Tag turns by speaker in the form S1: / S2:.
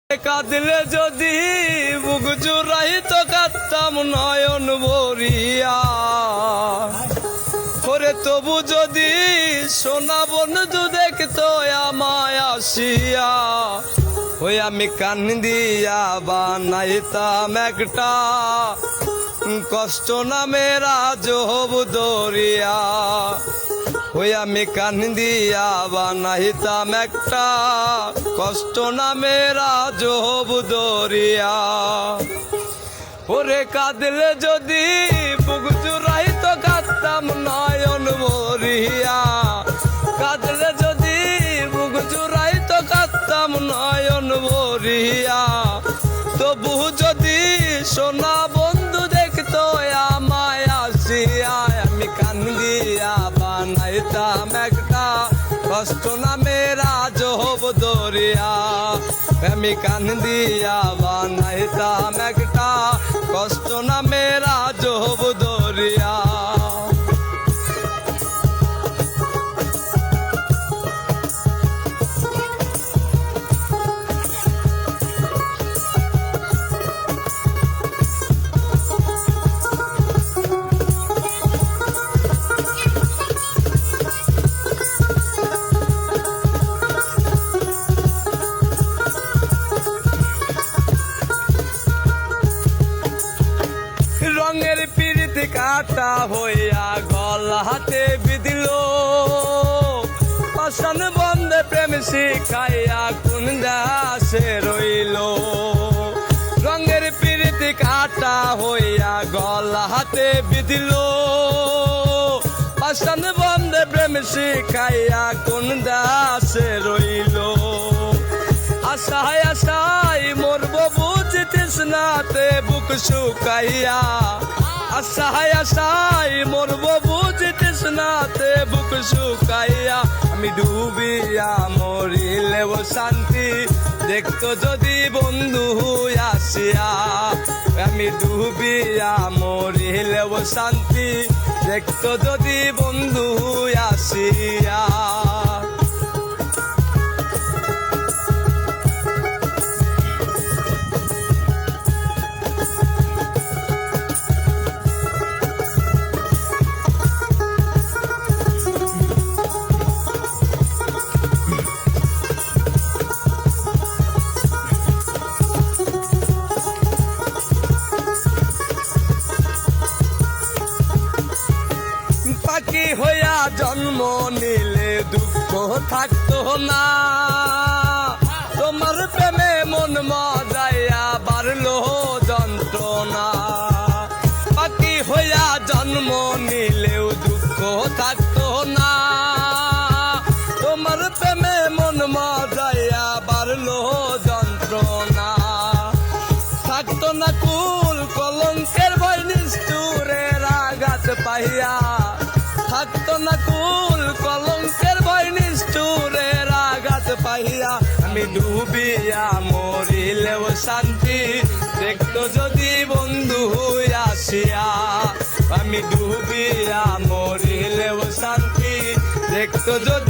S1: কাঁদলে যদি বুক জুড়াইত কাঁদতাম নয়ন ভরিয়া, ওরে তবু যদি সোনা বন্ধু দেখতো আমায় আসিয়া, ওই আমি কান্দিয়া বানাইতাম একটা কষ্ট নামের আজব দরিয়া। ওই আমি কান্দিয়া বানাইতাম একটা কষ্ট নামের আজব দরিয়া। ওরে কাঁদলে যদি বুক জুড়াইত কাঁদতাম নয়ন ভরিয়া, কাঁদলে যদি বুক জুড়াইত কাঁদতাম নয়ন ভরিয়া, তবু যদি সোনা বন্ধু দেখতো আমায় আসিয়া, আমি কান্দিয়া বানাইতাম একটা কষ্ট নামের আজব দরিয়া। আমি কান্দিয়া বানাইতাম একটা কষ্ট নামের আজব দরিয়া। রঙের পিরিতি কাটা হইয়া গলা হাতে বিদিল, পাষাণ বন্ধে প্রেম শিখাইয়া কোন দাসে রইল। রঙের পিরিতি কাটা হইয়া গলা হাতে বিদিল, পাষাণ বন্ধে প্রেম শিখাইয়া কোন দাসে রইল। আশায় আশায় মরব বুঝি তৃষ্ণাতে বুক শুকাইয়া, আশায় আশায় মরব বুঝি তৃষ্ণাতে বুক শুকাইয়া। আমি ডুবিয়া মরিলেও শান্তি দেখতো যদি বন্ধু আসিয়া, আমি ডুবিয়া মরিলেও শান্তি দেখতো যদি বন্ধু আসিয়া। পাখি হইয়া জন্ম নিলে দুঃখ থাকতো না, তোমার প্রেমে মন মজাইয়া বাড়লো যন্ত্রণা। পাখি হইয়া জন্ম নিলেও দুঃখ থাকতো না, তোমার প্রেমে মন মজাইয়া বাড়লো যন্ত্রণা। থাকতো না কুল কলঙ্কের ভয় নিষ্ঠুরের আঘাত পাইয়া, থাকতো না কুল কলঙ্কের ভয় নিষ্ঠুরের আঘাত পাইয়া। আমি ডুবিয়া মরিলেও শান্তি দেখতো যদি বন্ধু আসিয়া, আমি ডুবিয়া মরিলেও শান্তি দেখতো যদি